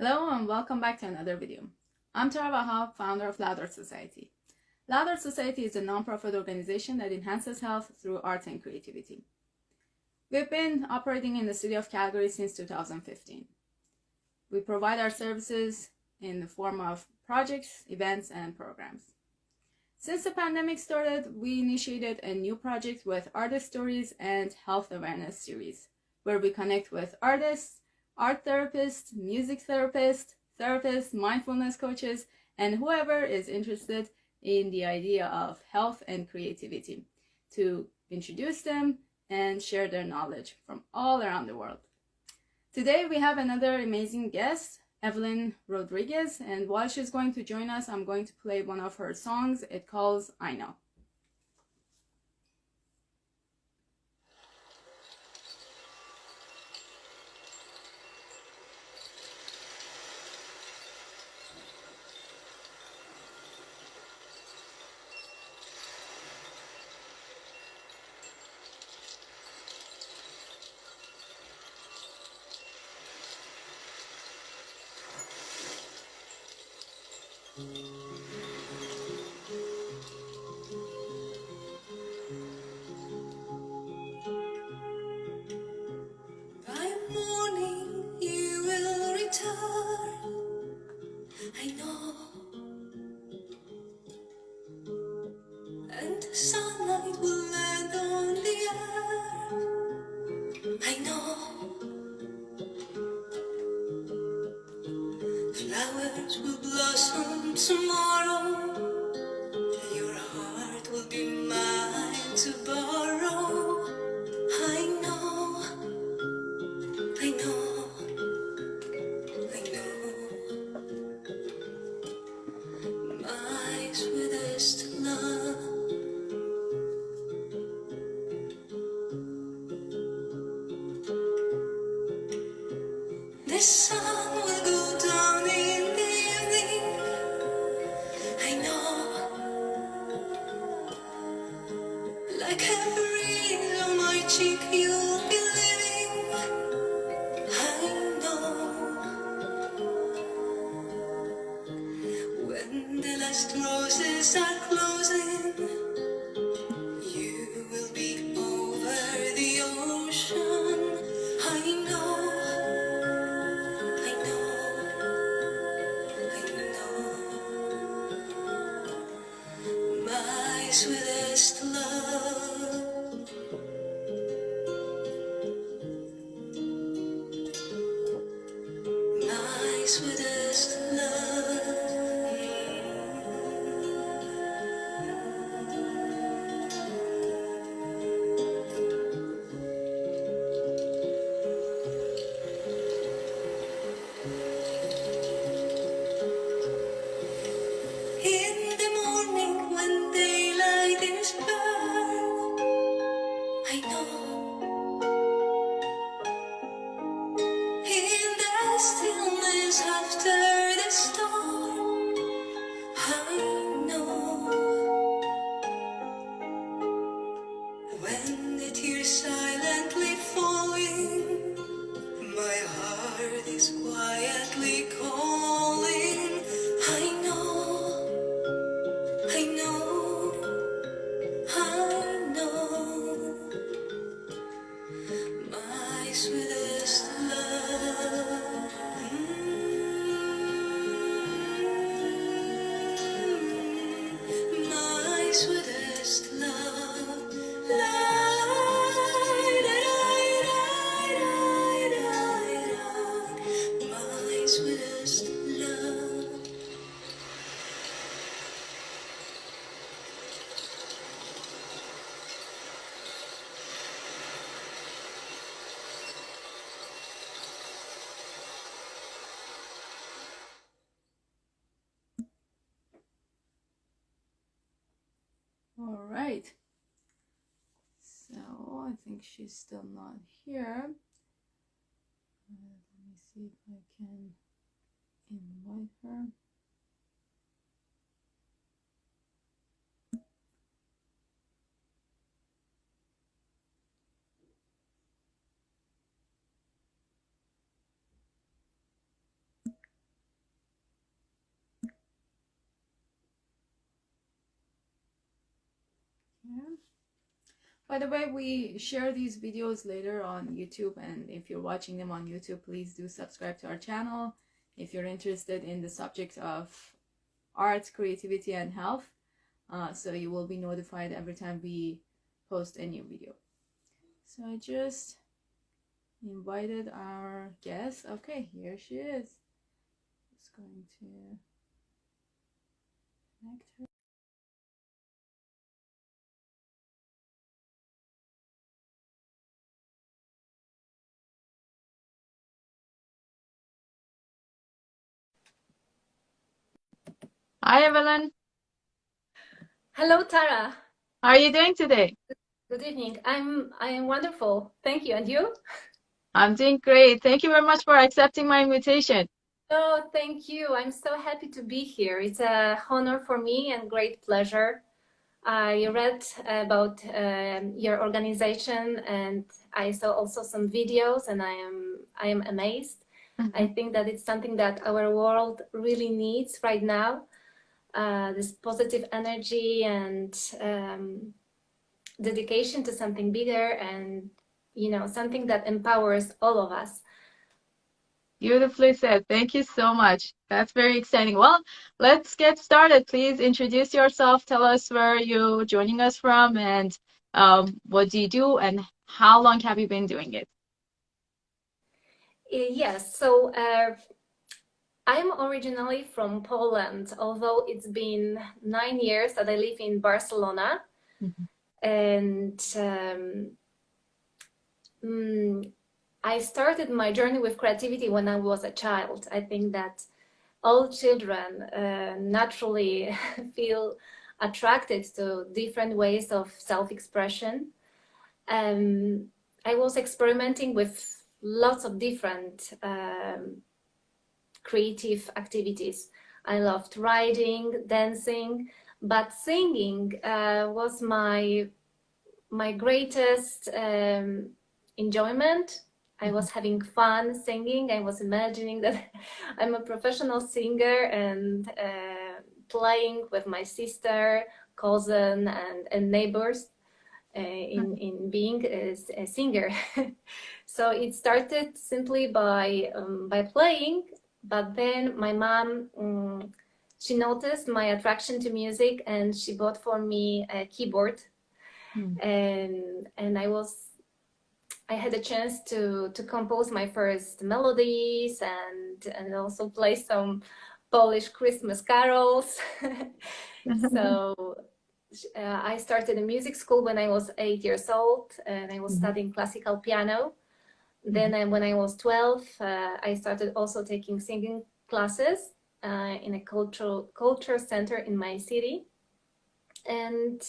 Hello and welcome back to another video. I'm Tara Wahab, founder of Louder Society. Louder Society is a non-profit organization that enhances health through art and creativity. We've been operating in the city of Calgary since 2015. We provide our services in the form of projects, events, and programs. Since the pandemic started, we initiated a new project with Artist Stories and Health Awareness Series, where we connect with artists, art therapists, music therapists, mindfulness coaches, and whoever is interested in the idea of health and creativity to introduce them and share their knowledge from all around the world. Today we have another amazing guest, Eveline Rodriguez, and while she's going to join us, I'm going to play one of her songs. It calls I Know. By morning you will return, I know, and sunlight will land on the earth, I know. Flowers will blossom tomorrow, your heart will be mine to borrow, I know, I know, I know. My sweetest love, the sun will go down in the evening, I know. Like a breeze on my cheek you'll be living, I know. When the last roses are closing, you will be over the ocean, I know. I know, my sweetest love, my sweetest love. In the morning when daylight is burn, I know. In the stillness after the storm, I know. When the tears silently falling, my heart is quietly calling, I know, I know, I know, my sweetest love, my sweetest love, my sweetest love. All right. So I think she's still not here. Let me see if I can invite her. Yeah. By the way, we share these videos later on YouTube, and if you're watching them on YouTube, please do subscribe to our channel. If you're interested in the subject of art, creativity, and health, so you will be notified every time we post a new video. So I just invited our guest. Okay, here she is. Just going to connect her. Hi, Evelyn. Hello, Tara. How are you doing today? Good evening. I am wonderful. Thank you. And you? I'm doing great. Thank you very much for accepting my invitation. Oh, thank you. I'm so happy to be here. It's a honor for me and great pleasure. I read about your organization and I saw also some videos, and I am amazed. I think that it's something that our world really needs right now. This positive energy and dedication to something bigger, and something that empowers all of us. Beautifully said. Thank you so much. That's very exciting. Well, let's get started. Please introduce yourself. Tell us where you're joining us from, and what do you do, and how long have you been doing it? Yes, so I'm originally from Poland, although it's been 9 years that I live in Barcelona. And I started my journey with creativity when I was a child. I think that all children naturally feel attracted to different ways of self-expression. I was experimenting with lots of different creative activities. I loved writing, dancing, but singing was my greatest enjoyment. I was having fun singing. I was imagining that I'm a professional singer and playing with my sister, cousin, and neighbors in being a singer. So it started simply by playing, but then my mom, she noticed my attraction to music, and she bought for me a keyboard. And I had a chance to compose my first melodies and also play some Polish Christmas carols. So I started a music school when I was 8 years old, and I was studying classical piano. Then when I was 12, I started also taking singing classes in a culture center in my city. And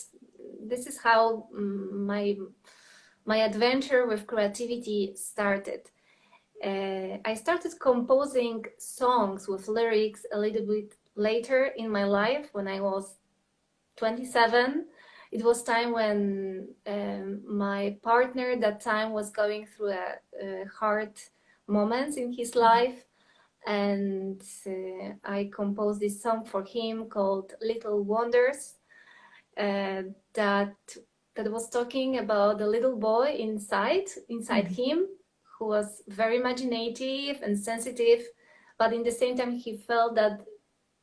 this is how my adventure with creativity started. I started composing songs with lyrics a little bit later in my life, when I was 27. It was time when my partner at that time was going through a hard moments in his life, and I composed this song for him called Little Wonders, that was talking about the little boy inside him, who was very imaginative and sensitive, but in the same time he felt that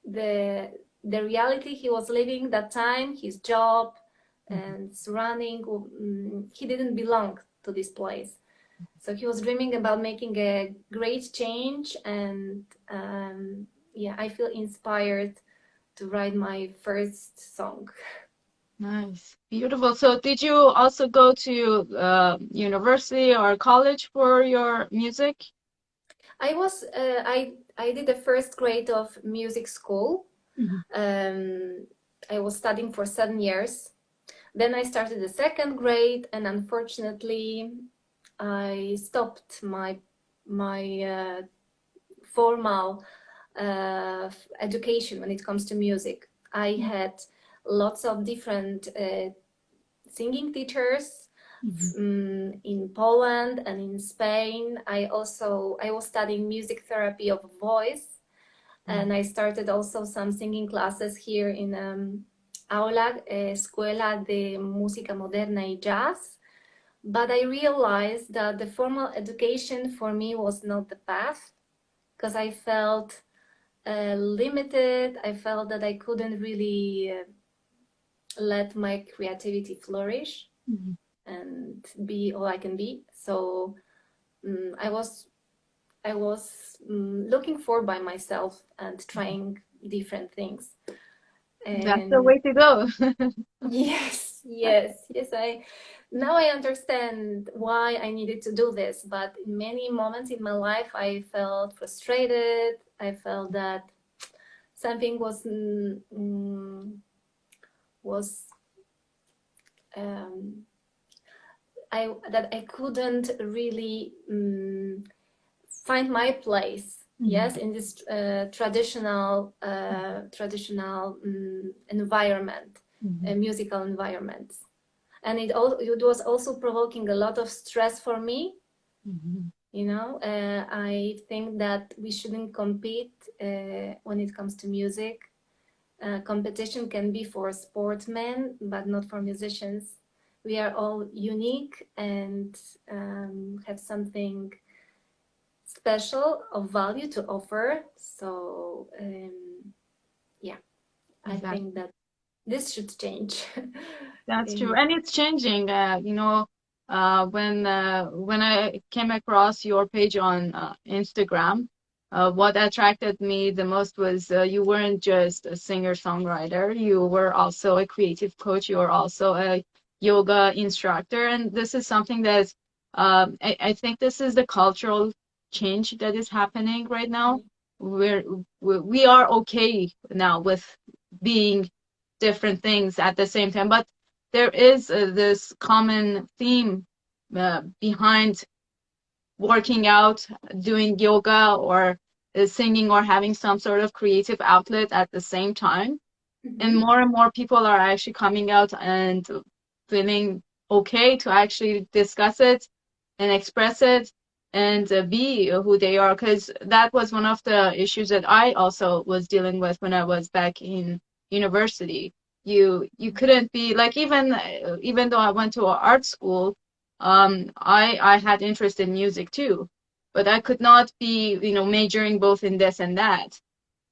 the reality he was living that time, his job and surrounding, he didn't belong to this place. So he was dreaming about making a great change, and yeah, I feel inspired to write my first song. Nice, beautiful. So did you also go to university or college for your music? I was I did the first grade of music school. I was studying for 7 years. Then I started the second grade, and unfortunately I stopped my formal education when it comes to music. I had lots of different singing teachers in Poland and in Spain. I was studying music therapy of voice, and I started also some singing classes here aula, escuela de música moderna y jazz, but I realized that the formal education for me was not the path, because I felt limited. I felt that I couldn't really let my creativity flourish and be all I can be. So I was looking for by myself and trying different things. That's the And way to go. yes, yes, yes. Now I understand why I needed to do this, but in many moments in my life, I felt frustrated. I felt that something was that I couldn't really find my place. Yes, in this traditional environment, musical environment, and it was also provoking a lot of stress for me. You know, I think that we shouldn't compete when it comes to music. Competition can be for sportsmen, but not for musicians. We are all unique and have something special of value to offer. So yeah, I think that this should change. That's true, and it's changing. You know, when I came across your page on Instagram, what attracted me the most was you weren't just a singer-songwriter. You were also a creative coach. You were also a yoga instructor, and this is something that I think this is the cultural change that is happening right now. We are okay now with being different things at the same time, but there is this common theme behind working out, doing yoga, or singing, or having some sort of creative outlet at the same time. And more people are actually coming out and feeling okay to actually discuss it and express it and be who they are. Because that was one of the issues that I also was dealing with when I was back in university. You couldn't be like, even though I went to art school, I had interest in music too, but I could not be, majoring both in this and that.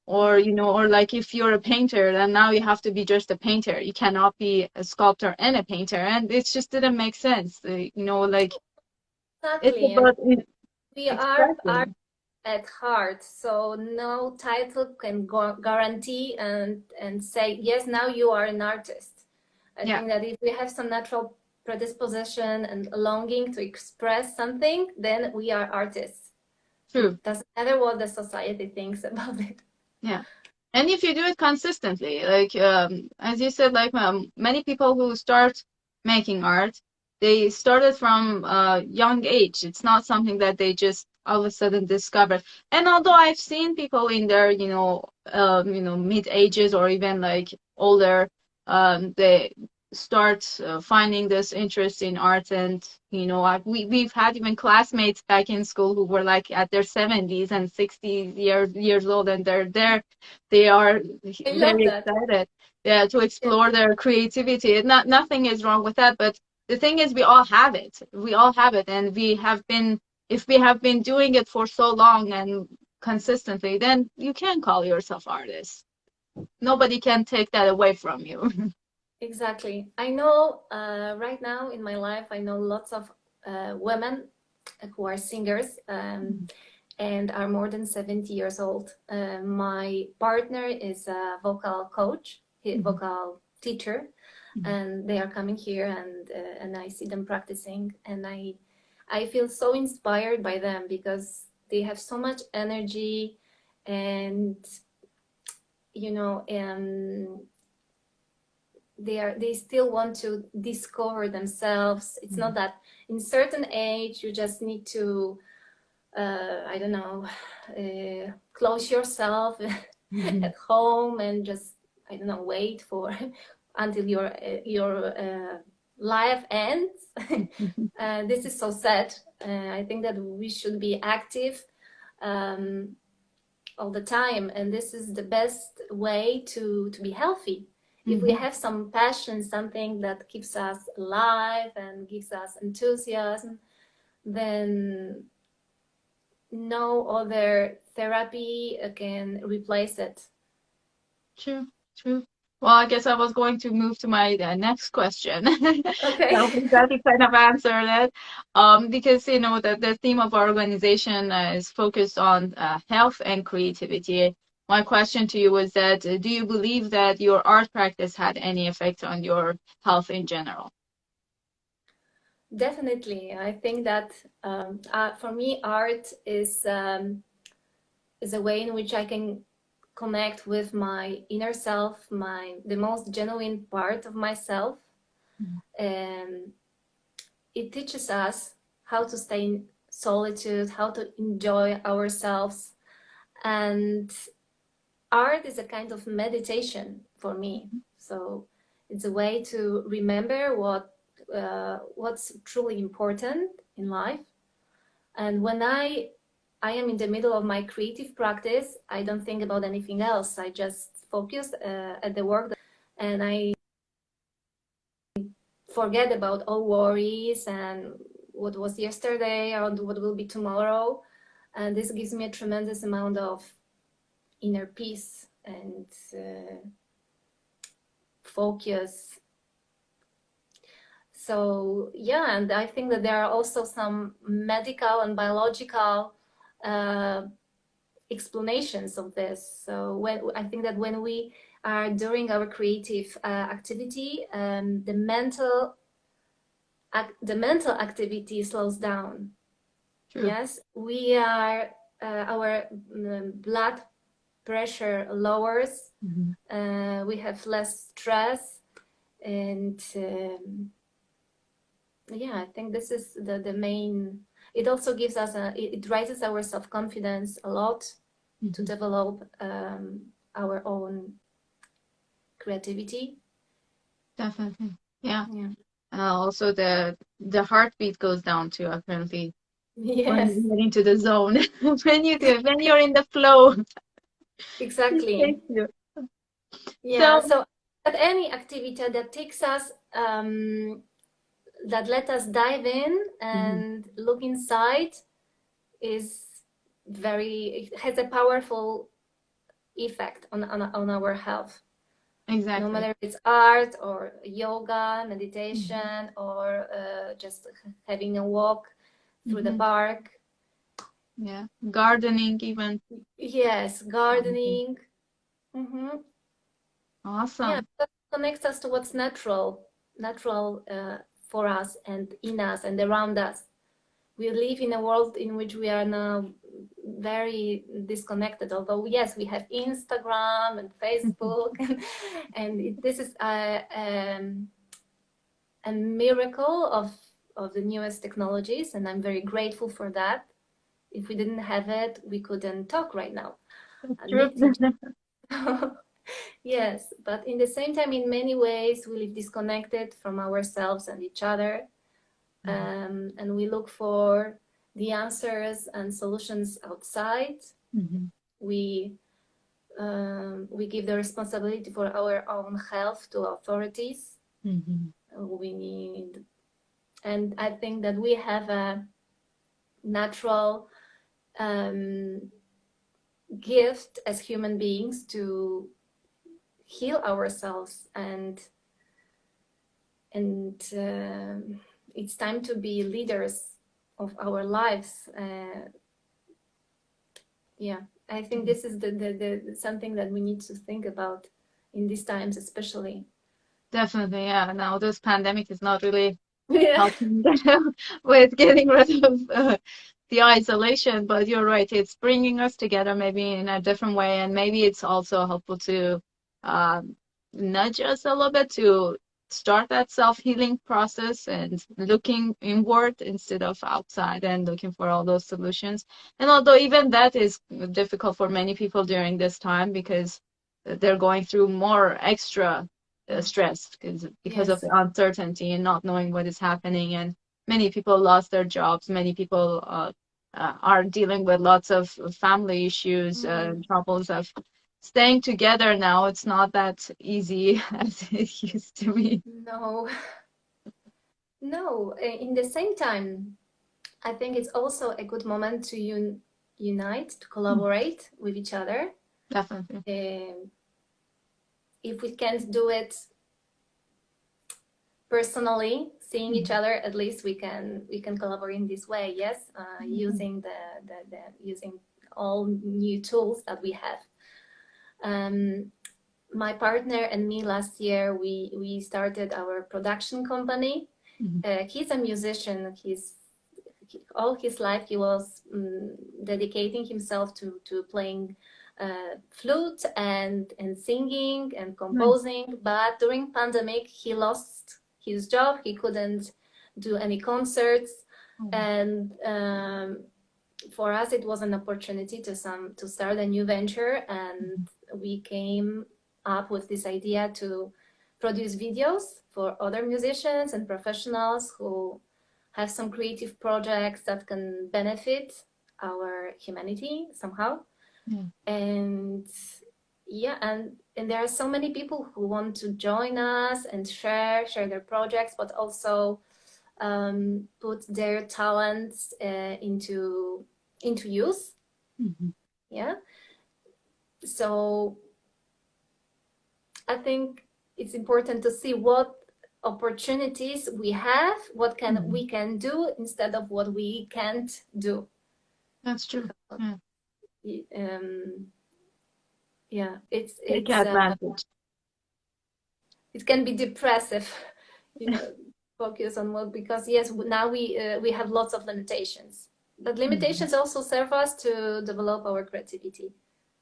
Or, or like if you're a painter, then now you have to be just a painter. You cannot be a sculptor and a painter. And it just didn't make sense. Like it's Exactly. about We are expressing. at heart, so no title can guarantee and say, yes, now you are an artist. I Yeah, think that if we have some natural predisposition and longing to express something, then we are artists. true. It doesn't matter what the society thinks about it. Yeah. And if you do it consistently, like as you said, like many people who start making art, they started from a young age. It's not something that they just all of a sudden discovered. And although I've seen people in their, mid ages or even like older, they start finding this interest in art. And we've had even classmates back in school who were like at their 70s and 60s years old, and they are I love very that. excited, yeah, to Yes, explore their creativity. Nothing is wrong with that, but the thing is, we all have it. We all have it, and if we have been doing it for so long and consistently, then you can call yourself artist. Nobody can take that away from you. exactly. I know right now in my life, I know lots of women who are singers. And are more than 70 years old. My partner is a vocal coach, vocal teacher, and they are coming here, and I see them practicing, and I feel so inspired by them because they have so much energy, and they still want to discover themselves. It's not that in certain age you just need to I don't know, close yourself at home and just, I don't know, wait for until your life ends. This is so sad. I think that we should be active all the time, and this is the best way to be healthy. If we have some passion, something that keeps us alive and gives us enthusiasm, then no other therapy can replace it. True, true. Well, I guess I was going to move to my next question. Okay. So I'm glad you kind of answered it. Because you know that the theme of our organization is focused on health and creativity. My question to you is that do you believe that your art practice had any effect on your health in general? Definitely. I think that for me, art is a way in which I can connect with my inner self, the most genuine part of myself. And it teaches us how to stay in solitude, how to enjoy ourselves. And art is a kind of meditation for me. So it's a way to remember what's truly important in life. And when I am in the middle of my creative practice, I don't think about anything else. I just focus at the work, and I forget about all worries and what was yesterday or what will be tomorrow. And this gives me a tremendous amount of inner peace and focus. So yeah, and I think that there are also some medical and biological explanations of this. So I think that when we are doing our creative activity, the mental activity slows down. True. Yes, we are our blood pressure lowers. We have less stress, and yeah, I think this is the main. It also gives us it raises our self-confidence a lot to develop our own creativity. Definitely. Yeah. Yeah. Also the heartbeat goes down too, apparently. Yes. When you get into the zone. When you're in the flow. Exactly. Thank you. Yeah. So at any activity that takes us that let us dive in and look inside it has a powerful effect on our health. Exactly. No matter if it's art or yoga, meditation, or just having a walk through the park. Yeah, gardening even. Yes, gardening. Awesome. Yeah, that connects us to what's natural for us and in us and around us. We live in a world in which we are now very disconnected, although yes, we have Instagram and Facebook and this is a miracle of the newest technologies, and I'm very grateful for that. If we didn't have it, we couldn't talk right now. True. Yes, but in the same time, in many ways, we live disconnected from ourselves and each other. And we look for the answers and solutions outside. We give the responsibility for our own health to authorities. We need, and I think that we have a natural gift as human beings to heal ourselves, and it's time to be leaders of our lives. Yeah, I think this is the something that we need to think about in these times, especially. Definitely, yeah. Now this pandemic is not really helping with getting rid of the isolation, but you're right, it's bringing us together maybe in a different way, and maybe it's also helpful to nudge us a little bit to start that self-healing process and looking inward instead of outside and looking for all those solutions. And although even that is difficult for many people during this time because they're going through more extra stress because of the uncertainty and not knowing what is happening, and many people lost their jobs, many people are dealing with lots of family issues, troubles of staying together now, it's not that easy as it used to be. No, no. In the same time, I think it's also a good moment to unite, to collaborate with each other. Definitely. If we can't do it personally, seeing each other, at least we can collaborate in this way. Yes, using using all new tools that we have. My partner and me last year, we started our production company. He's a musician. All his life he was dedicating himself to playing flute and singing and composing. But during pandemic, he lost his job. He couldn't do any concerts, and for us it was an opportunity to start a new venture, and we came up with this idea to produce videos for other musicians and professionals who have some creative projects that can benefit our humanity somehow. And yeah, and there are so many people who want to join us and share their projects, but also put their talents into use. Yeah, so I think it's important to see what opportunities we have, what we can do instead of what we can't do. That's true. Yeah, it's Take advantage. It can be depressive, focus on what, because yes, now we have lots of limitations, but limitations also serve us to develop our creativity.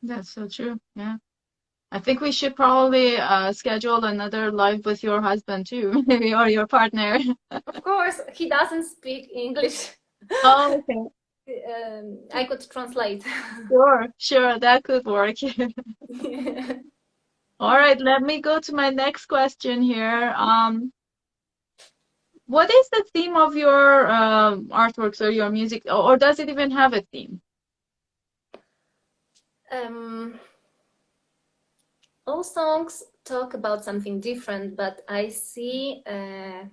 That's so true. Yeah. I think we should probably schedule another live with your husband too, maybe, or your partner. Of course, he doesn't speak English. Oh, okay. I could translate. Sure, that could work. All right, let me go to my next question here. What is the theme of your artworks or your music, or does it even have a theme? All songs talk about something different, but I see that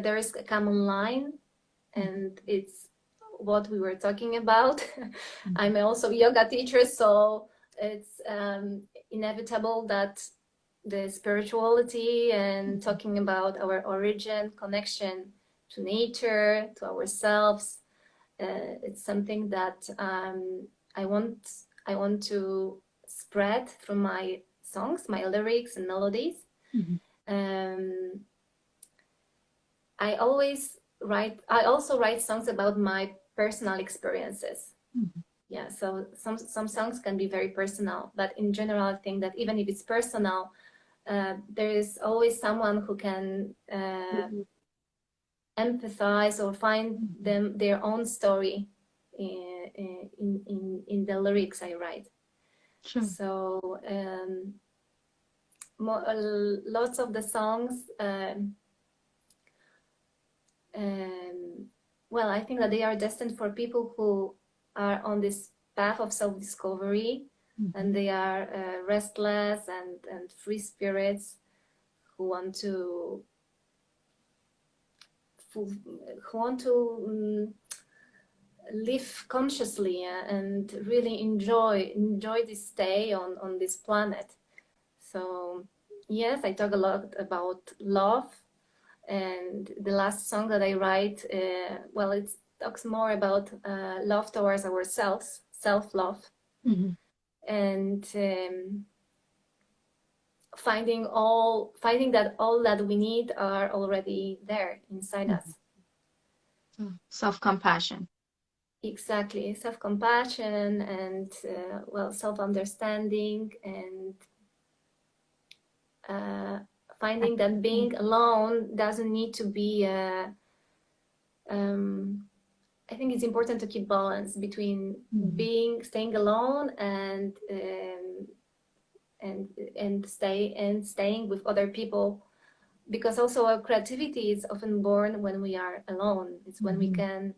there is a common line, and it's what we were talking about. I'm also a yoga teacher, so it's inevitable that the spirituality and talking about our origin, connection to nature, to ourselves, it's something that I want to spread through my songs, my lyrics and melodies. I also write songs about my personal experiences. Yeah, so some songs can be very personal, but in general, I think that even if it's personal, there is always someone who can empathize or find their own story in the lyrics I write. Sure. So lots of the songs, well, I think that they are destined for people who are on this path of self-discovery, and they are restless and free spirits who want to live consciously and really enjoy this stay on this planet. So yes, I talk a lot about love, and the last song that I write, well, it talks more about love towards ourselves, self-love, and finding that all that we need are already there inside us. Self-compassion. Exactly, self-compassion and well, self-understanding, and finding that being alone doesn't need to be I think it's important to keep balance between staying alone and staying with other people, because also our creativity is often born when we are alone. It's when we can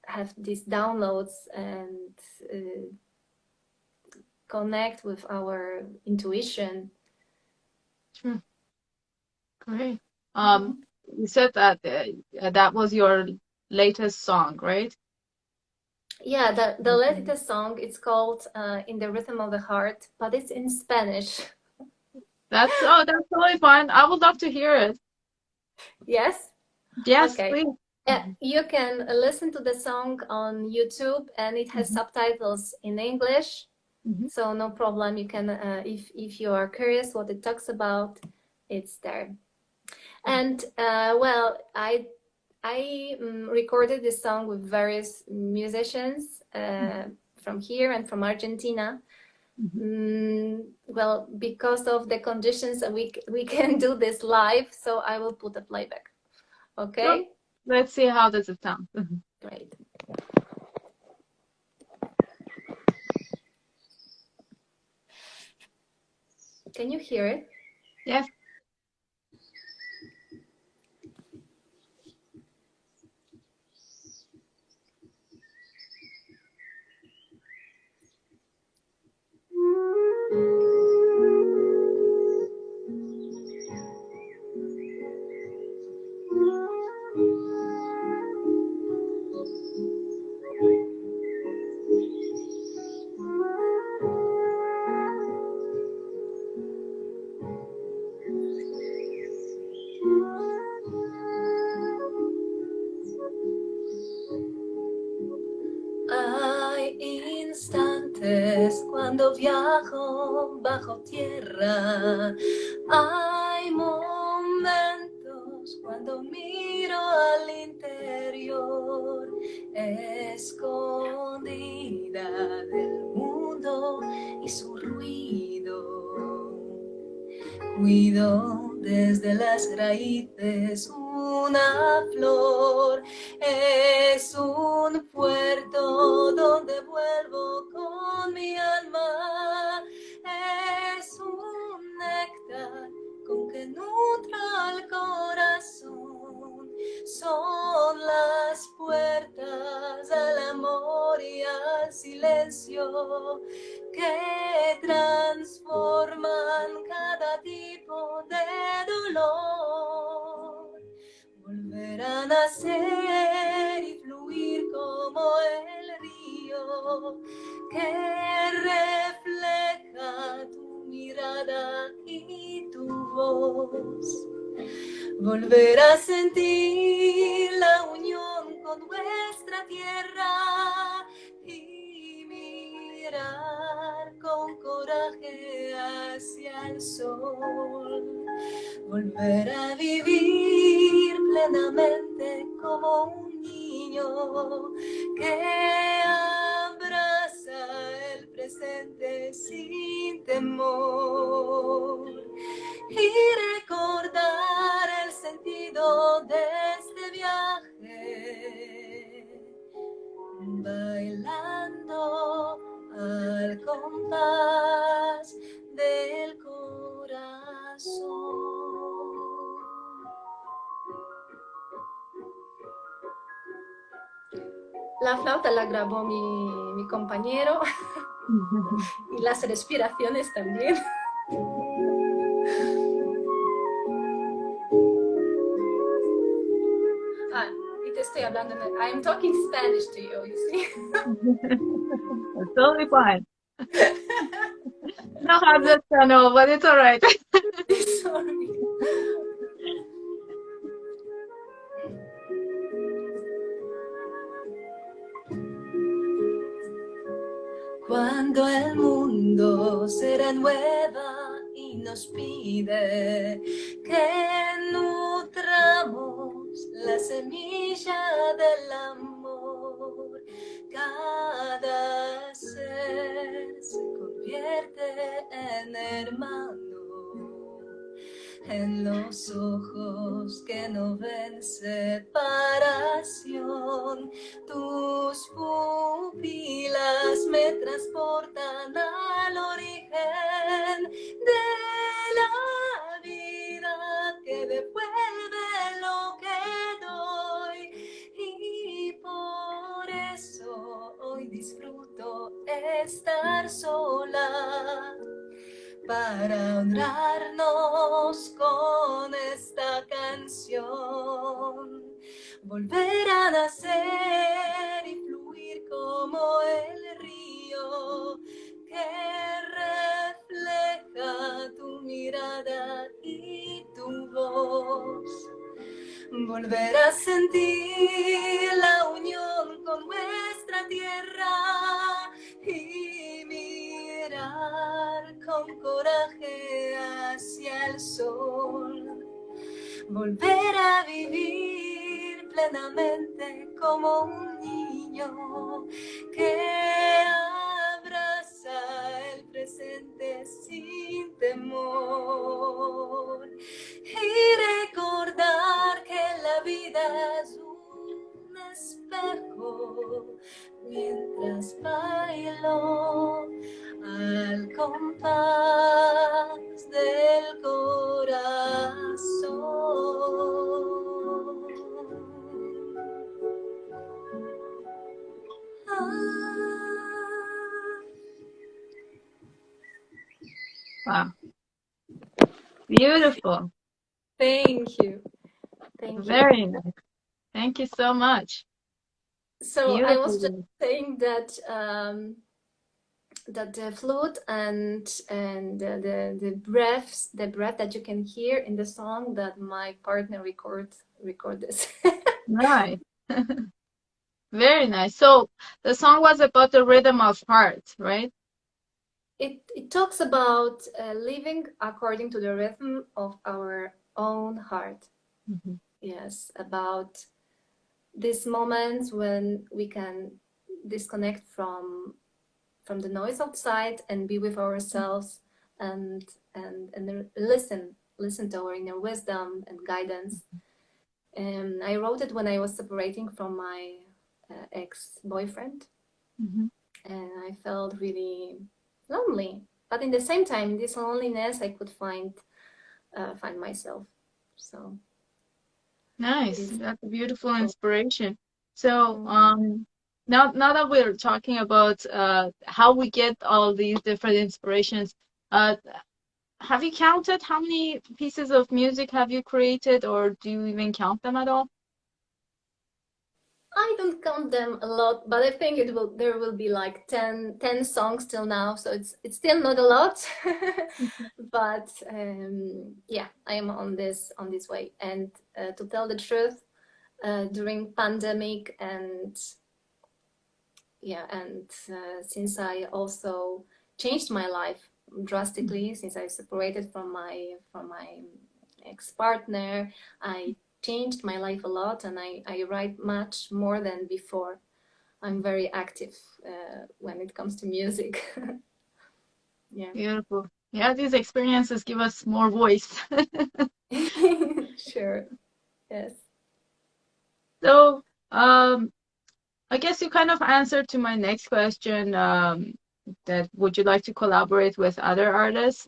have these downloads and connect with our intuition. Sure. Great. You said that that was your latest song, right? Yeah, the latest song, it's called In the Rhythm of the Heart, but it's in Spanish. That's totally fine. I would love to hear it. Yes? Yes, Okay. please. You can listen to the song on YouTube, and it has subtitles in English. So no problem. You can, if you are curious what it talks about, it's there. And well, I recorded this song with various musicians from here and from Argentina. Well, because of the conditions, we can do this live, so I will put a playback. Okay. Sure. Let's see how does it sound. Great. Can you hear it? Yes. Hay instantes cuando viajo bajo tierra. Hay momentos cuando miro al interior, escondida del mundo y su ruido. Cuido desde las raíces una flor, es un puerto donde vuelvo con mi alma, es un néctar con que nutro al corazón, son las puertas al amor y al silencio que transforman cada tipo de dolor. Volver a nacer y fluir como el río que refleja tu mirada y tu voz. Volver a sentir la unión con nuestra tierra y mirar con coraje hacia el sol. Volver a vivir plenamente como un niño que abraza el presente sin temor y recordar el sentido de este viaje, bailando al compás del corazón. La flauta la grabó mi compañero y las respiraciones también. Y te estoy hablando, I'm talking Spanish to you, you see. That's totally fine. No hard to know, but it's all right. Sorry. Cuando el mundo se renueva y nos pide que nutramos la semilla del amor, cada ser se convierte en hermano. En los ojos que no ven separación, tus pupilas me transportan al origen de la vida que devuelve lo que doy. Y por eso hoy disfruto estar sola para honrarnos con esta canción, volver a nacer y fluir como el río que refleja tu mirada y tu voz. Volver a sentir la unión con nuestra tierra y mirar con coraje hacia el sol. Volver a vivir plenamente como un niño que abraza el presente sin temor y recordar que la vida es un espejo mientras bailo al compás del corazón. Wow. Beautiful. Thank you. Thank you. Very nice. Thank you so much. So I was just Beautiful. saying that that the flute and the breath that you can hear in the song that my partner record this. Right. Very nice. So the song was about the rhythm of heart, right? It talks about living according to the rhythm of our own heart. Mm-hmm. Yes, about these moments when we can disconnect from the noise outside and be with ourselves and listen to our inner wisdom and guidance. And I wrote it when I was separating from my ex-boyfriend, Mm-hmm. and I felt really lonely. But in the same time, in this loneliness, I could find myself. So Nice. That's a beautiful inspiration. So now that we're talking about how we get all these different inspirations, have you counted how many pieces of music have you created, or do you even count them at all? I don't count them a lot, but I think there will be like 10 songs till now, so it's still not a lot. But yeah, I am on this way. And to tell the truth, during pandemic and since I also changed my life drastically, since I separated from my ex-partner, I changed my life a lot, and I write much more than before. I'm very active when it comes to music. Yeah. Beautiful. Yeah, these experiences give us more voice. Sure. Yes. So, I guess you kind of answered to my next question, that would you like to collaborate with other artists?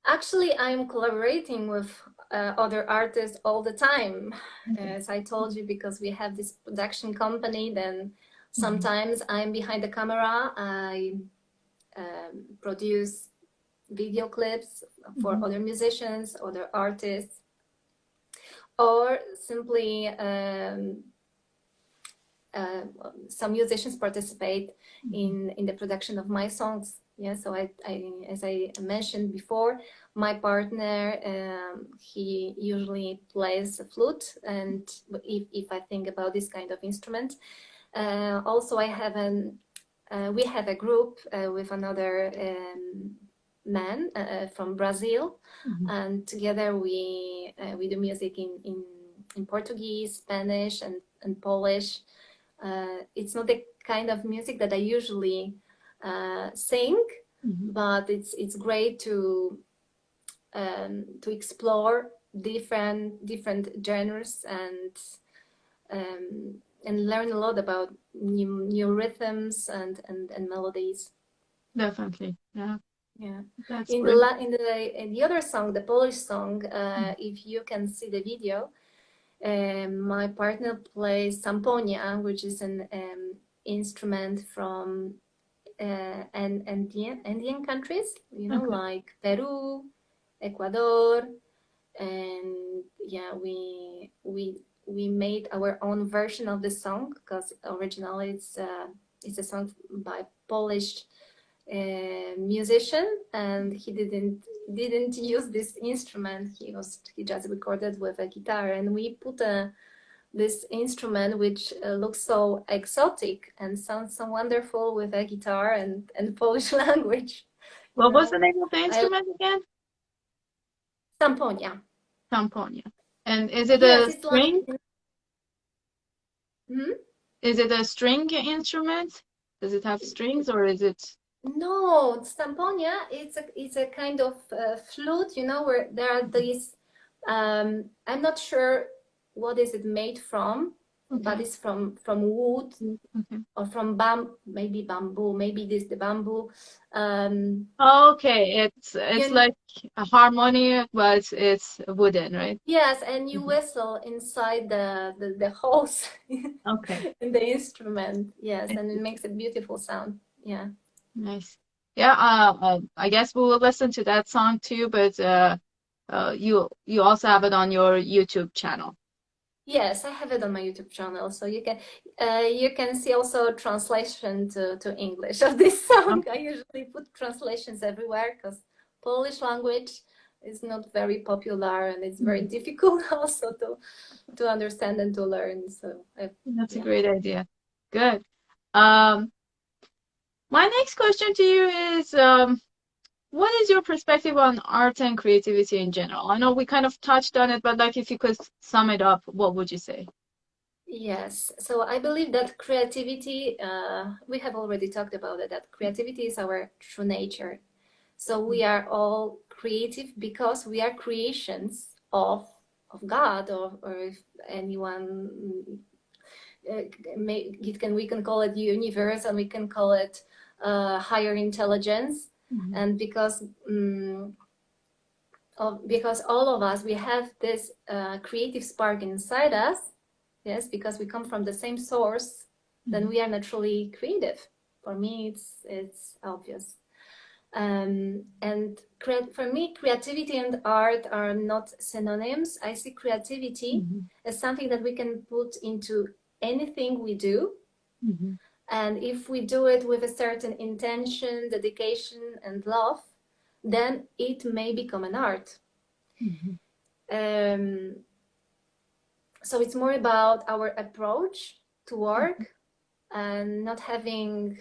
Actually, I'm collaborating with other artists all the time. As I told you, because we have this production company, then sometimes I'm behind the camera. I produce video clips for other musicians, other artists, or simply some musicians participate in the production of my songs. Yeah, so I as I mentioned before, my partner, he usually plays the flute, and if I think about this kind of instrument, also I have we have a group with another man from Brazil, and together we do music in Portuguese, Spanish, and Polish. It's not the kind of music that I usually sing, but it's great to explore different genres and learn a lot about new rhythms and melodies. Definitely, yeah. Yeah. That's In great. the other song, the Polish song, if you can see the video, my partner plays samponia, which is an instrument from and Andean countries, you know, like Peru, Ecuador, and yeah, we made our own version of the song because originally it's a song by Polish musician, and he didn't use this instrument. He just recorded with a guitar, and we put this instrument which looks so exotic and sounds so wonderful with a guitar and Polish language. What was the name of the instrument again? Samponia. Samponia. And is it Yes, a it's string? like... Is it a string instrument? Does it have strings, or is it? No, Samponia, it's a kind of flute, you know, where there are these, I'm not sure what is it made from, but it's from wood or from maybe bamboo, maybe the bamboo. Okay, it's like a harmony, but it's wooden, right? Yes, and you whistle inside the holes Okay. in the instrument. Yes, and it makes a beautiful sound. Yeah. Nice. Yeah, I guess we will listen to that song too, but you also have it on your YouTube channel. Yes, I have it on my YouTube channel, so you can see also translation to English of this song. I usually put translations everywhere because Polish language is not very popular, and it's very difficult also to understand and to learn. So that's a great idea. Good. My next question to you is, what is your perspective on art and creativity in general? I know we kind of touched on it, but like if you could sum it up, what would you say? Yes, so I believe that creativity, we have already talked about it, that creativity is our true nature. So we are all creative because we are creations of God, or if anyone, we can call it universe, and we can call it higher intelligence. And because all of us, we have this creative spark inside us, yes, because we come from the same source, then we are naturally creative. For me, it's obvious. And for me, creativity and art are not synonyms. I see creativity as something that we can put into anything we do. And if we do it with a certain intention, dedication, and love, then it may become an art. So it's more about our approach to work, and not being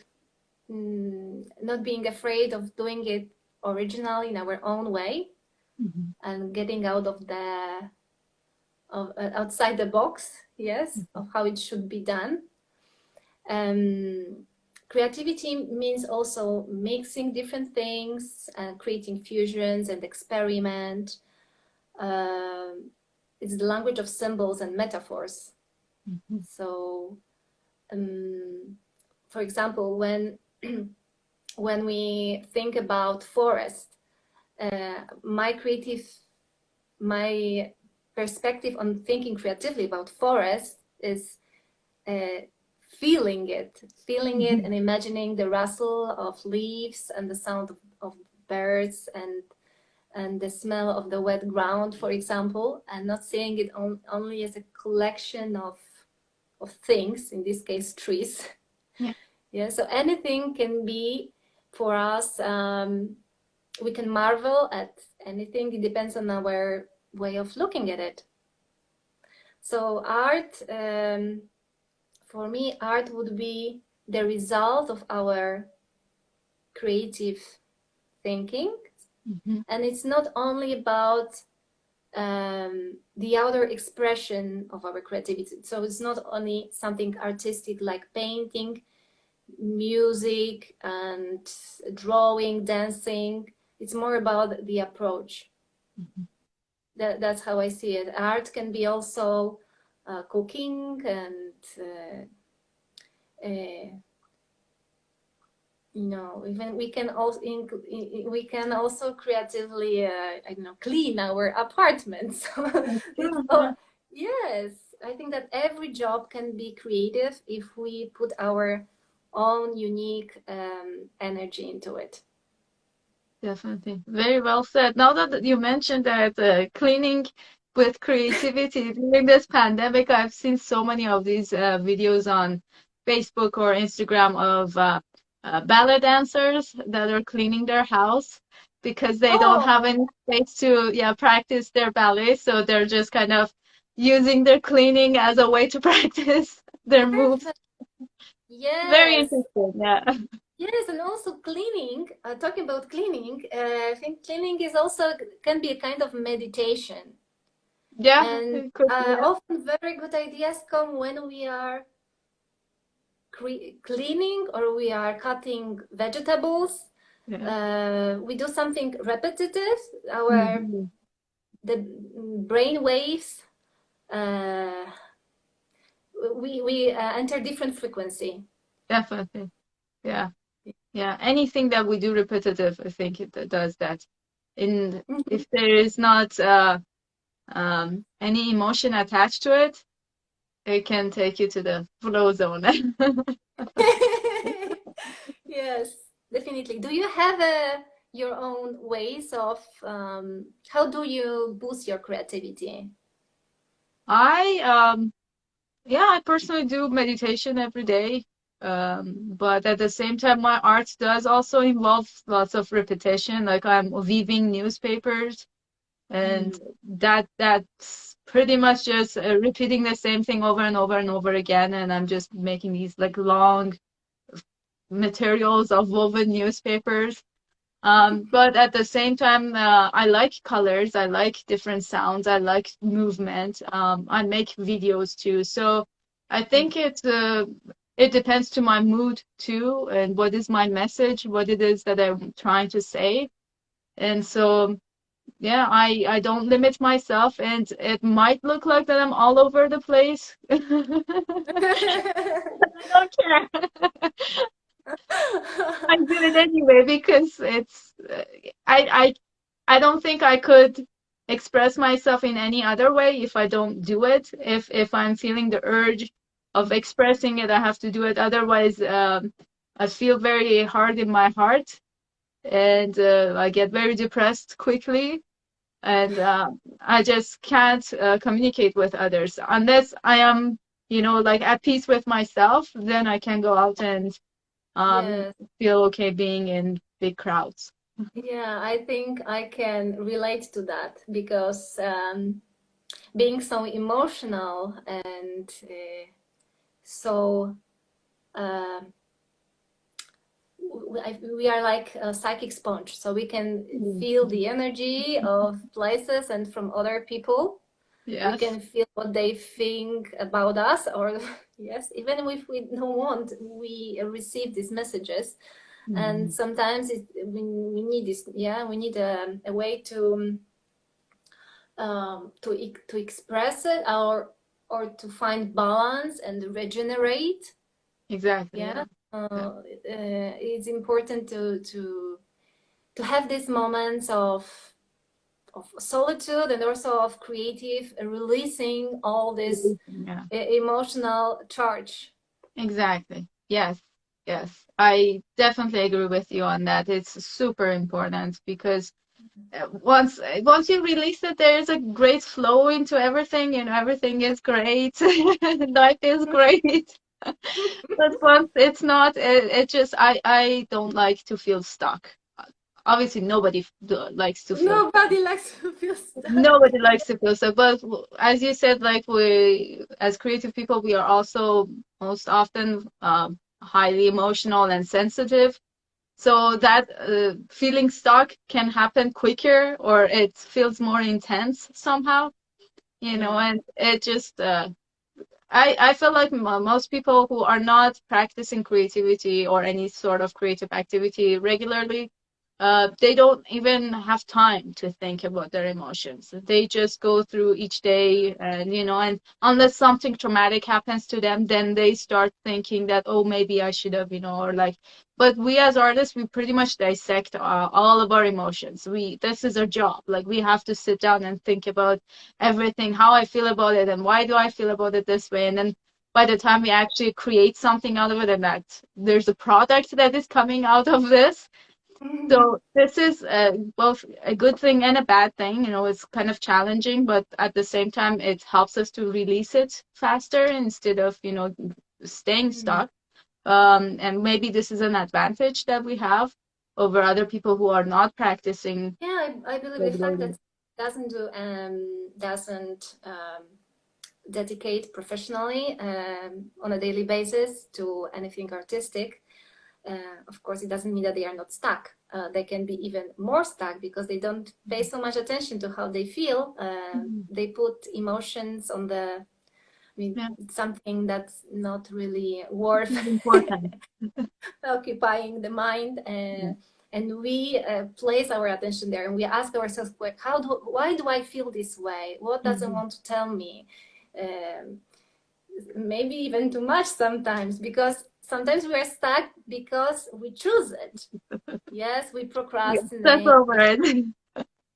afraid of doing it originally in our own way, and getting out of outside the box, yes, of how it should be done. Creativity means also mixing different things and creating fusions and experiment. It's the language of symbols and metaphors. So, for example, when we think about forest, my perspective on thinking creatively about forest is feeling it and imagining the rustle of leaves and the sound of birds and the smell of the wet ground, for example, and not seeing it only as a collection of things, in this case trees. Yeah, so anything can be for us, we can marvel at anything. It depends on our way of looking at it. So art, for me, art would be the result of our creative thinking. And it's not only about the outer expression of our creativity. So it's not only something artistic like painting, music, and drawing, dancing. It's more about the approach. That's how I see it. Art can be also cooking and even we can also creatively clean our apartments. Yes, I think that every job can be creative if we put our own unique energy into it. Definitely. Very well said. Now that you mentioned that cleaning with creativity during this pandemic, I've seen so many of these videos on Facebook or Instagram of ballet dancers that are cleaning their house because they don't have Oh, any space to, yeah, practice their ballet. So they're just kind of using their cleaning as a way to practice their moves. perfect. Very Yes. interesting. Yeah. Yes, and also cleaning, talking about cleaning, I think cleaning is also can be a kind of meditation. Yeah, And it could be. often very good ideas come when we are cleaning or we are cutting vegetables. Yeah. We do something repetitive. Mhm. The brain waves, uh, we enter different frequency. Definitely. Yeah. Yeah. Anything that we do repetitive, I think it does that. And Mhm. if there is not any emotion attached to it, it can take you to the flow zone. Yes, definitely. Do you have your own ways of how do you boost your creativity? I yeah, I personally do meditation every day. But at the same time, my art does also involve lots of repetition. Like I'm weaving newspapers, and Mm. that's pretty much just repeating the same thing over and over and over again. And I'm just making these like long materials of woven newspapers. But at the same time, I like colors, I like different sounds, I like movement. I make videos too. So I think it depends to my mood too, and what is my message, what it is that I'm trying to say. And so yeah, I don't limit myself, and it might look like that I'm all over the place. I don't care. I do it anyway because it's I don't think I could express myself in any other way if I don't do it. If I'm feeling the urge of expressing it, I have to do it. Otherwise, I feel very hard in my heart, and I get very depressed quickly, and I just can't communicate with others unless I am, like at peace with myself. Then I can go out and um, Yes. feel okay being in big crowds. Yeah, I think I can relate to that because being so emotional and so uh, we are like a psychic sponge, so we can Mm. feel the energy of places and from other people. We Yes. can feel what they think about us, or yes, even if we don't want, we receive these messages. And Mhm. sometimes we need this, yeah, we need a way to express it or to find balance and regenerate. Exactly. Yeah, Yeah. Yeah. it's important to have these moments of solitude and also of creative releasing all this Yeah. emotional charge. Exactly. Yes. Yes. I definitely agree with you on that. It's super important because once you release it, there is a great flow into everything. Everything is great. Life is great. But once it's not, it just I don't like to feel stuck. Obviously, nobody likes to feel Nobody likes to feel stuck. nobody likes to feel stuck. But as you said, like we as creative people, we are also most often highly emotional and sensitive. So that feeling stuck can happen quicker, or it feels more intense somehow. Yeah. And it just I feel like most people who are not practicing creativity or any sort of creative activity regularly, they don't even have time to think about their emotions. They just go through each day, and unless something traumatic happens to them, then they start thinking that, oh, maybe I should have, or like. But we as artists, we pretty much dissect all of our emotions. This is our job. Like we have to sit down and think about everything, how I feel about it, and why do I feel about it this way. And then by the time we actually create something out of it and that there's a product that is coming out of this. So this is both a good thing and a bad thing. You know, it's kind of challenging, but at the same time, it helps us to release it faster instead of, you know, staying stuck. And maybe this is an advantage that we have over other people who are not practicing. Yeah, I believe the fact that doesn't dedicate professionally on a daily basis to anything artistic. Of course, it doesn't mean that they are not stuck. They can be even more stuck because they don't pay so much attention to how they feel. They put emotions on the, I mean, something that's not really worth important. occupying the mind. And we place our attention there and we ask ourselves, like, why do I feel this way? What does it want to tell me? Maybe even too much sometimes, because sometimes we are stuck because we choose it. Yes, we procrastinate. That's over it.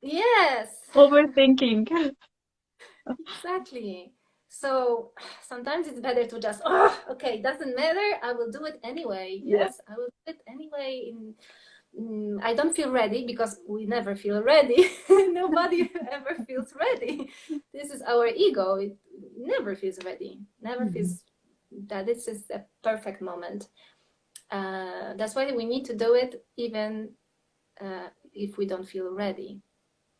Yes. Overthinking. Exactly. So sometimes it's better to just, okay, doesn't matter. I will do it anyway. Yes, I will do it anyway. I don't feel ready, because we never feel ready. Nobody ever feels ready. This is our ego. It never feels ready. Never feels that this is a perfect moment. That's why we need to do it even if we don't feel ready.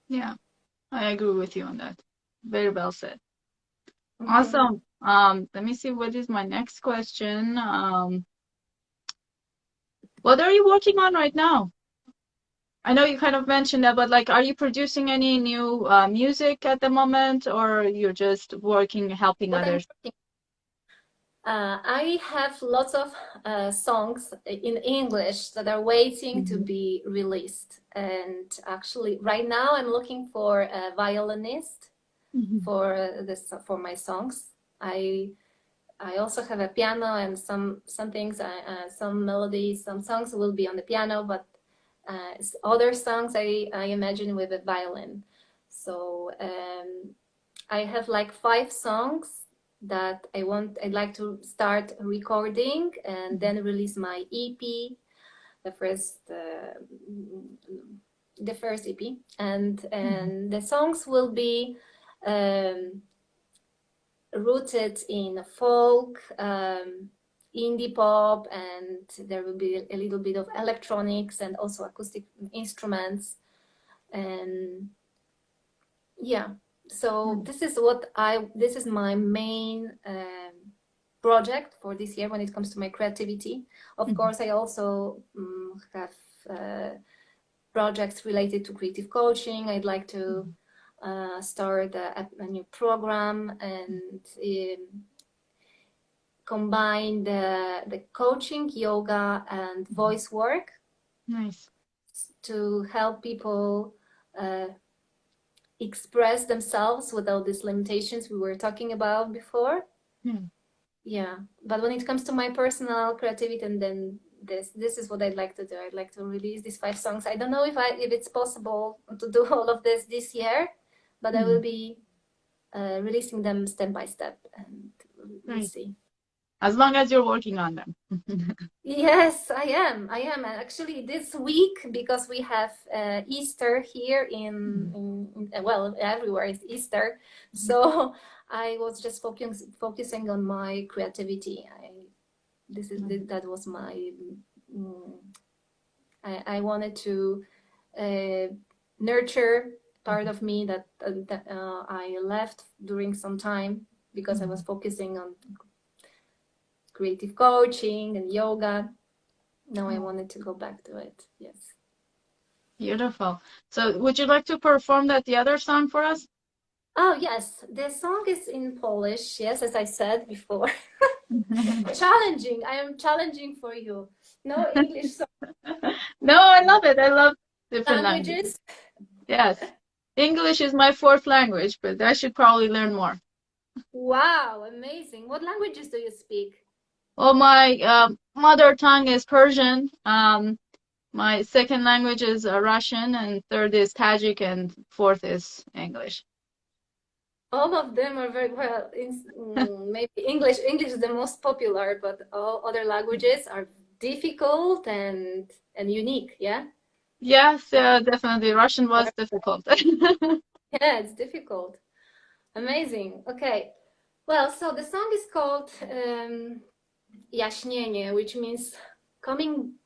Yeah, I agree with you on that. Very well said. Awesome. Let me see, what is my next question? What are you working on right now? I know you kind of mentioned that, but like, are you producing any new music at the moment, or you're just working, helping others? I have lots of songs in English that are waiting to be released. And actually, right now, I'm looking for a violinist for my songs. I also have a piano and some things, some melodies, some songs will be on the piano, but other songs I imagine with a violin. So I have like 5 songs that I'd like to start recording and then release my EP, the first EP, and the songs will be rooted in folk, indie pop, and there will be a little bit of electronics and also acoustic instruments. And yeah, so this is my main project for this year when it comes to my creativity. Of course, I also have projects related to creative coaching. I'd like to start a new program and combine the coaching, yoga, and voice work. Nice. To help people express themselves without these limitations we were talking about before. Yeah, but when it comes to my personal creativity, and then this is what I'd like to do. I'd like to release these 5 songs. I don't know if it's possible to do all of this year, but I will be releasing them step by step, and we'll see. As long as you're working on them. Yes, I am. And actually this week, because we have Easter here well, everywhere is Easter. So I was just focusing on my creativity. That was my, I wanted to nurture part of me that I left during some time because I was focusing on creative coaching and yoga. Now I wanted to go back to it. Yes. Beautiful. So would you like to perform the other song for us? Oh, yes. The song is in Polish. Yes, as I said before. Challenging. I am challenging for you. No English song. No, I love it. I love different Languages. Yes. English is my 4th language, but I should probably learn more. Wow, amazing. What languages do you speak? Well, my mother tongue is Persian. My 2nd language is Russian, and 3rd is Tajik, and 4th is English. All of them are very well. Maybe English is the most popular, but all other languages are difficult and unique. Yeah. Yes, definitely. Russian was difficult. Yeah, it's difficult. Amazing. Okay. Well, so the song is called Jaśnienie, which means coming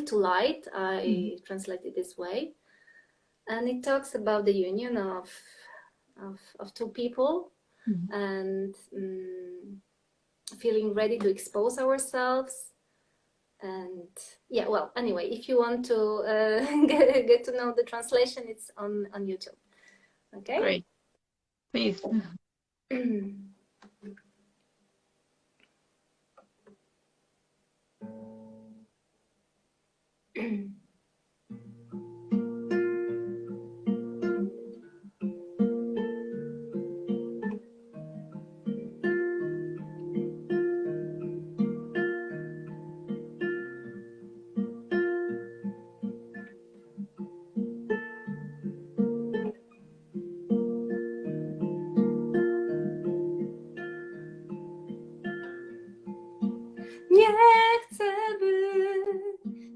to light. I translate it this way, and it talks about the union of two people and feeling ready to expose ourselves. And yeah, well, anyway, if you want to get to know the translation, it's on YouTube. Okay. Great. Please. Nie chcę, by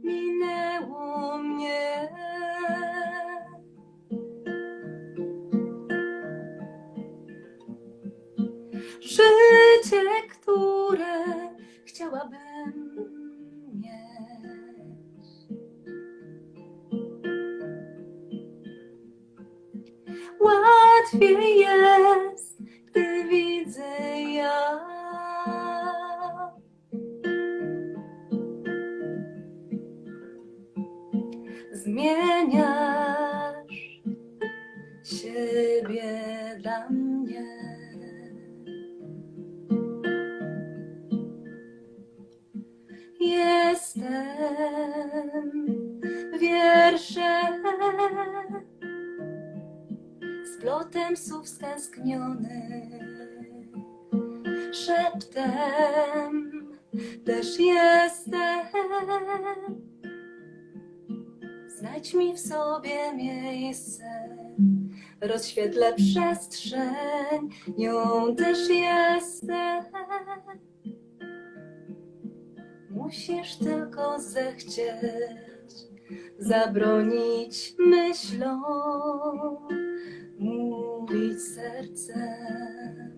minęło mnie. Życie, które chciałabym mieć. Łatwiej jest, gdy widzę ja. Zmieniasz siebie dla mnie. Jestem wierszem, splotem słów stęskniony, szeptem też jestem. Znajdź mi w sobie miejsce, rozświetlę przestrzeń, nią też jestem. Musisz tylko zechcieć, zabronić myślom, mówić sercem.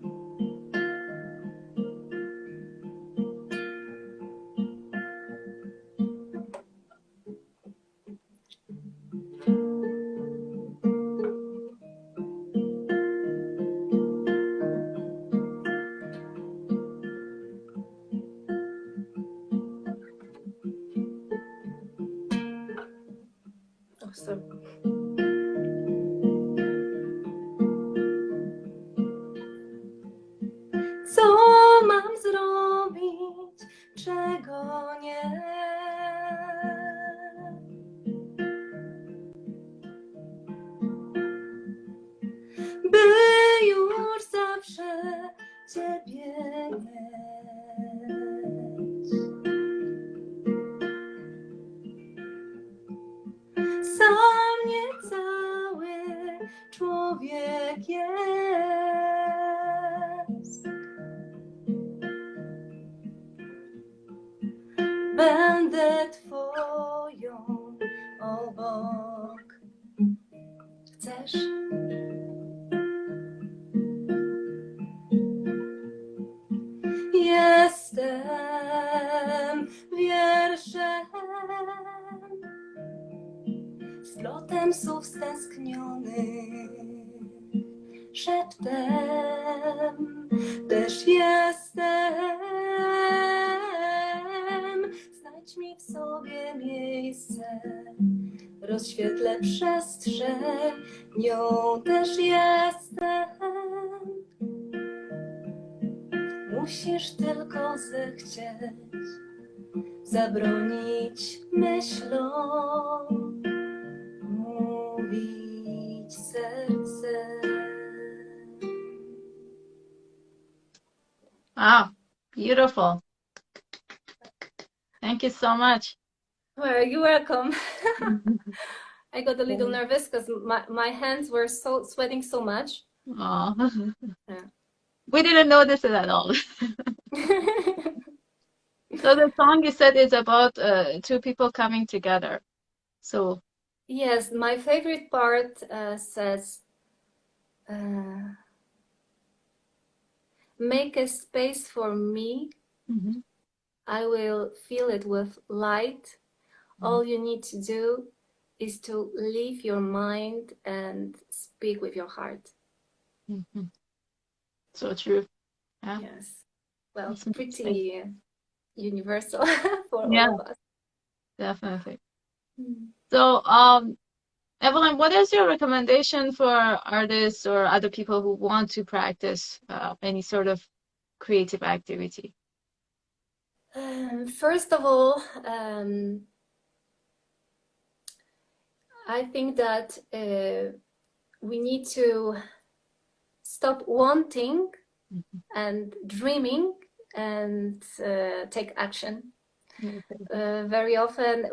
Co mam zrobić, czego nie? By już zawsze Ciebie mieć. Sam niecały człowiek jest. Będę Twoją obok. Chcesz? Jestem wierszem, splotem słów stęskniony, szeptem też jestem. Znajdź mi w sobie miejsce, rozświetlę przestrzeń, nią też jestem. Musisz tylko zechcieć, zabronić myślom, mówić sercem. Wow, beautiful. Thank you so much. Well, you're welcome. I got a little nervous because my hands were sweating so much. Oh. Yeah. We didn't notice it at all. So the song you said is about two people coming together. So, Yes, my favorite part says, make a space for me. mhm, I will fill it with light. mhm, All you need to do is to leave your mind and speak with your heart. mhm. So true. Yeah, Yes. Well, that's interesting. pretty universal for all Yeah, of us. definitely. Mm. So, Evelyn, what is your recommendation for artists or other people who want to practice any sort of creative activity? First of all, I think that we need to stop wanting Mhm. and dreaming and take action. Okay. Very often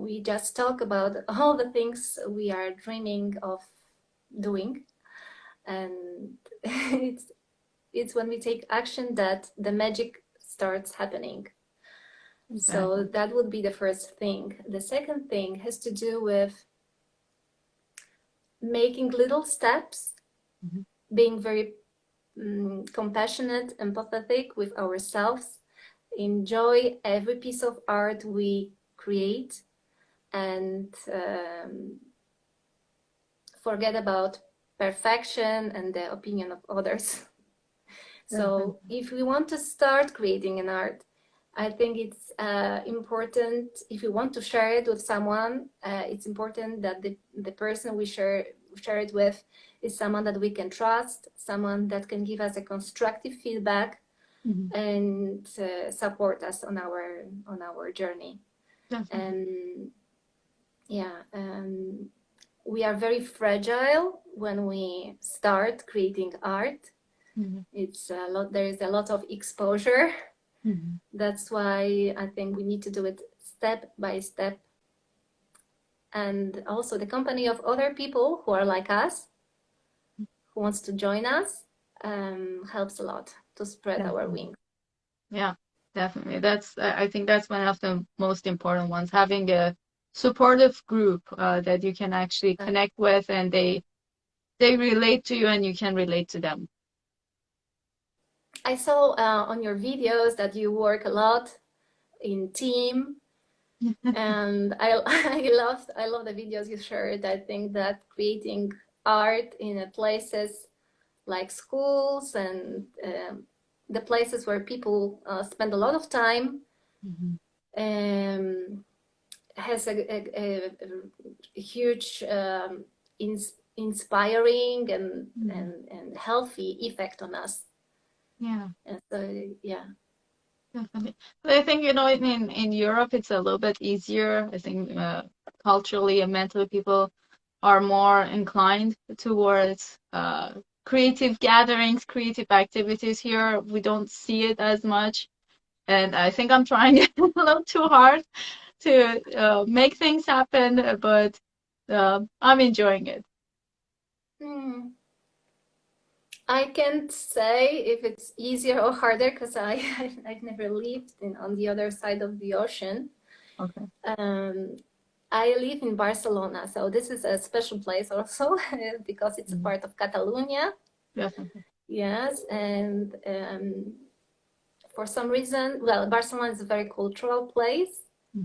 we just talk about all the things we are dreaming of doing, and it's when we take action that the magic starts happening. So Exactly. that would be the first thing. The second thing has to do with making little steps, Mhm. being very compassionate, empathetic with ourselves, enjoy every piece of art we create, and forget about perfection and the opinion of others. So Definitely. if we want to start creating an art, I think it's important, if we want to share it with someone, it's important that the person we share it with is someone that we can trust, someone that can give us a constructive feedback Mhm. and support us on our journey. Definitely. And yeah, we are very fragile when we start creating art. Mhm. It's a lot. There is a lot of exposure. Mhm. That's why I think we need to do it step by step. And also the company of other people who are like us, who wants to join us, helps a lot to spread our Definitely. wings. Yeah, definitely. I think that's one of the most important ones, having a supportive group that you can actually connect with and they relate to you and you can relate to them. I saw on your videos that you work a lot in team, and I love the videos you shared. I think that creating art in places like schools and the places where people spend a lot of time Mhm. um, has a huge inspiring Mhm. and healthy effect on us. Yeah, And so, yeah. definitely. But I think, in Europe, it's a little bit easier. I think culturally and mentally, people are more inclined towards creative gatherings, creative activities. Here. We don't see it as much. And I think I'm trying a little too hard to make things happen, but I'm enjoying it. Hmm. I can't say if it's easier or harder because I've never lived on the other side of the ocean. Okay. Um, I live in Barcelona, so this is a special place also because it's a Mhm. part of Catalonia. Definitely. Yes, and for some reason, well, Barcelona is a very cultural place,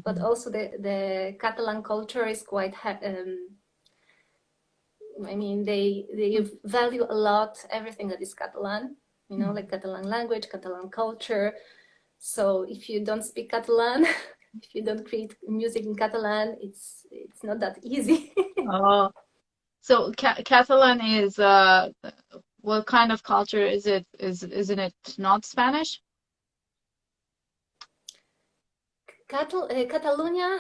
but Mhm. also the Catalan culture is quite. I mean, they value a lot everything that is Catalan. Mhm. Like Catalan language, Catalan culture. So if you don't speak Catalan, if you don't create music in Catalan, it's not that easy. Oh, so Catalan is what kind of culture is it? Isn't it not Spanish? Catalonia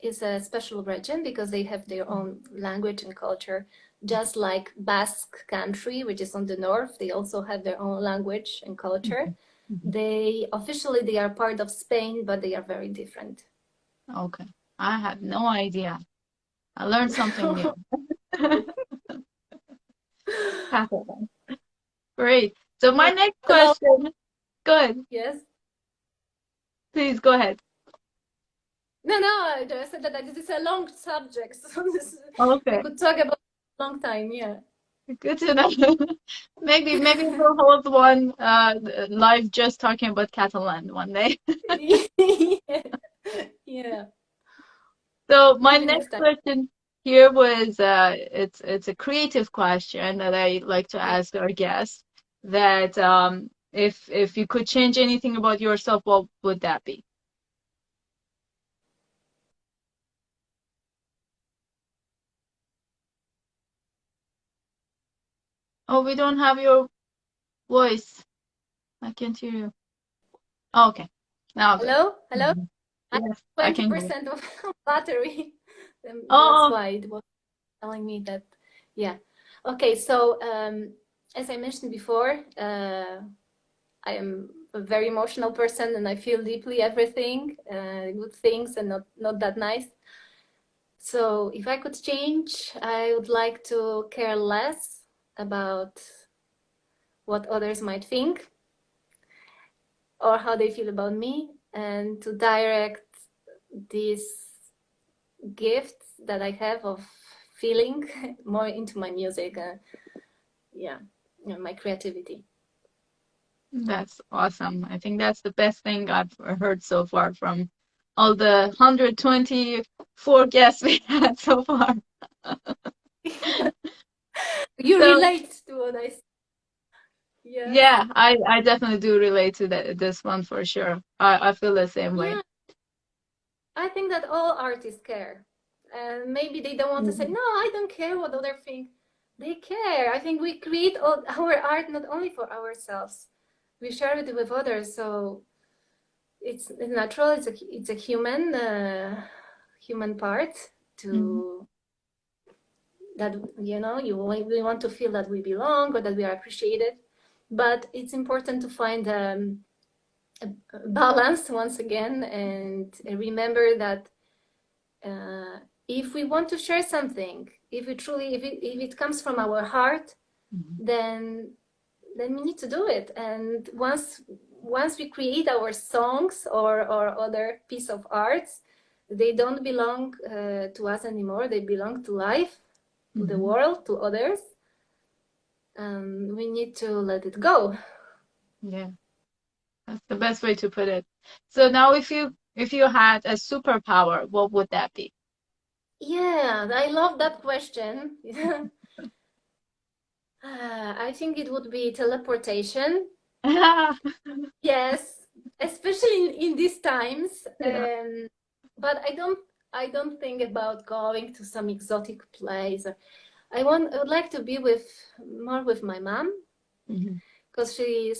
is a special region because they have their own language and culture. Just like Basque country, which is on the north, they also have their own language and culture. Mhm. Mhm. They officially they are part of Spain, but they are very different. Okay. I had no idea. I learned something new. Catalan. Great. So my Yeah. next A lot. question, go ahead. Yes. Please go ahead. No, no, I just said that this is a long subject. So we Okay. could talk about it a long time. Yeah. Good to know. Maybe we'll hold one live just talking about Catalan one day. Yeah. Yeah. So my Maybe next next time. question here was it's a creative question that I like to Yeah. ask our guests that if you could change anything about yourself, what would that be? Oh, we don't have your voice. I can't hear you. Oh, okay. Now good. Hello? Hello? Mhm. I Yes, I have can hear you. 20% of battery. That's Oh, why it was telling me that. Yeah. Okay. So, as I mentioned before, I am a very emotional person and I feel deeply everything, good things and not that nice. So if I could change, I would like to care less about what others might think or how they feel about me, and to direct these gifts that I have of feeling more into my music. Yeah, my creativity. that's awesome. I think that's the best thing I've heard so far from all the 124 guests we had so far. You So relate to what I say. Yes. yeah, I definitely do relate to this one for sure. I feel the same way. Yeah, I think that all artists care. And maybe they don't want to say, Mhm. no, I don't care what other think. They care. I think we create all our art not only for ourselves, we share it with others. So it's natural. It's a human part Mhm. to that we want to feel that we belong or that we are appreciated. But it's important to find a balance once again and remember that if we want to share something, if it comes from our heart, Mhm. then we need to do it. And once we create our songs or other piece of arts, they don't belong to us anymore. They belong to life, to the Mhm. world, to others. We need to let it go. Yeah, that's the best way to put it. So now if you had a superpower, what would that be? Yeah, I love that question. I think it would be teleportation. Yes, especially in these times. Yeah. But I don't think about going to some exotic place. I would like to be more with my mom Mhm. because she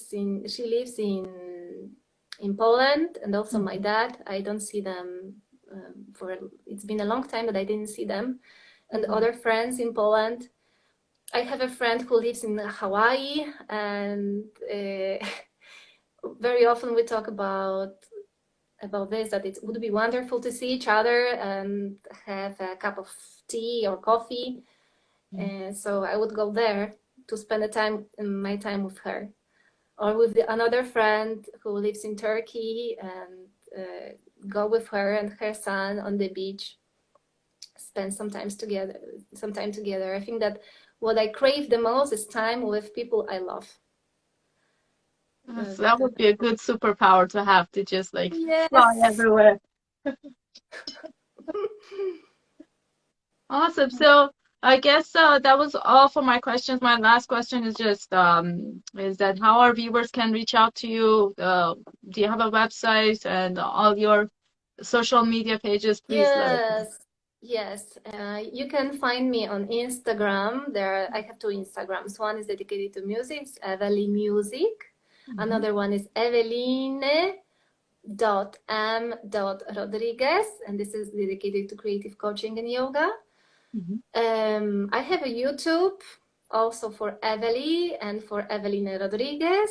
lives in Poland, and also my Mhm. dad. I don't see them it's been a long time that I didn't see them, and Mhm. other friends in Poland. I have a friend who lives in Hawaii, and very often we talk about this, that it would be wonderful to see each other and have a cup of tea or coffee. Mhm. And so I would go there to spend my time with her, or with another friend who lives in Turkey, and go with her and her son on the beach, spend some time together. I think that what I crave the most is time with people I love. That would be a good superpower to have to just like fly Yes. everywhere. Awesome. So I guess that was all for my questions. My last question is just is that how our viewers can reach out to you? Do you have a website and all your social media pages? Please let us know. Yes, yes. You can find me on Instagram. I have two Instagrams. One is dedicated to music, it's Eveline Music. Mhm. Another one is Eveline.m.Rodriguez, and this is dedicated to creative coaching and yoga. Mhm. I have a YouTube also for Eveline and for Eveline Rodriguez,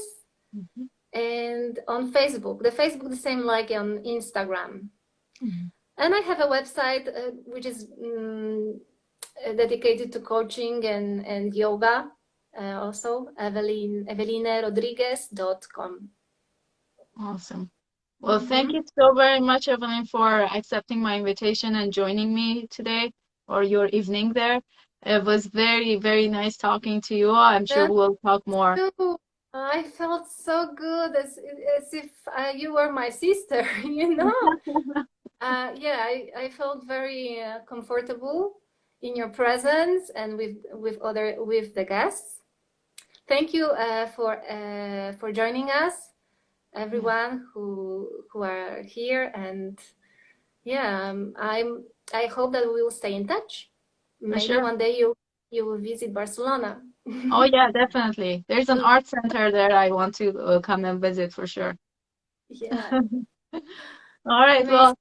Mhm. and on Facebook. The Facebook the same like on Instagram. Mhm. And I have a website which is dedicated to coaching and yoga. also evelinerodriguez.com. Awesome. Well, thank you so very much, Eveline, for accepting my invitation and joining me today or your evening there. It was very, very nice talking to you. I'm sure we'll talk more. I felt so good, as if you were my sister, you know. Yeah, I felt very comfortable in your presence and with the guests. Thank you for joining us, everyone who are here, and yeah, I hope that we will stay in touch. Maybe sure. one day you will visit Barcelona. Oh yeah, definitely. There's an art center there I want to come and visit for sure. Yeah. All right, well,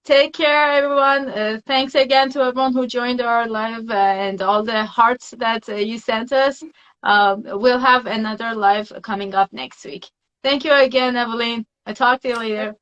take care, everyone. Thanks again to everyone who joined our live and all the hearts that you sent us. We'll have another live coming up next week. Thank you again, Eveline. I'll talk to you later.